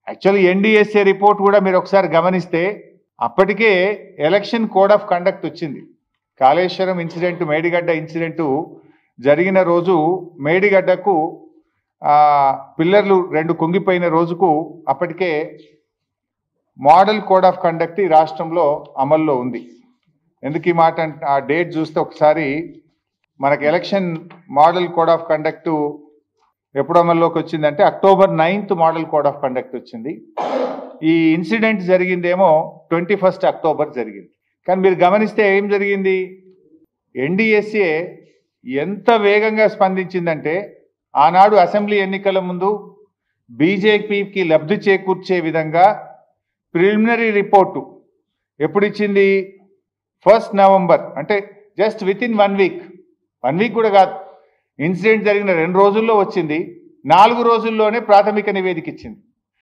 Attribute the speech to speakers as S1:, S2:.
S1: Actually NDSA report కూడా మీరు ఒకసారి గమనిస్తే అప్పటికే ఎలక్షన్ కోడ్ ఆఫ్ కండక్ట్ వచ్చింది. కాళేశ్వరం ఇన్సిడెంట్, మేడిగడ్డ ఇన్సిడెంటు జరిగిన రోజు మేడిగడ్డకు పిల్లర్లు 2 కుంగిపోయిన రోజుకు అప్పటికే మోడల్ కోడ్ ఆఫ్ కండక్ట్ ఈ రాష్ట్రంలో అమల్లో ఉంది. ఎందుకు ఈ మాట ఆ డేట్ చూస్తే ఒకసారి మనకు election model code of conduct ఎప్పుడు అమల్లోకి వచ్చిందంటే October 9th model code of conduct వచ్చింది. ఈ ఇన్సిడెంట్ జరిగిందేమో 21st October జరిగింది. కానీ మీరు గమనిస్తే ఏం జరిగింది, ఎన్డీఎస్ఏ ఎంత వేగంగా స్పందించిందంటే ఆనాడు అసెంబ్లీ ఎన్నికల ముందు బీజేపీకి లబ్ధి చేకూర్చే విధంగా ప్రిలిమినరీ రిపోర్టు ఎప్పుడు ఇచ్చింది, 1st November, అంటే జస్ట్ విత్ ఇన్ 1 వీక్ కూడా కాదు, ఇన్సిడెంట్ జరిగిన 2 రోజుల్లో వచ్చింది. 4 రోజుల్లోనే ప్రాథమిక నివేదిక ఇచ్చింది.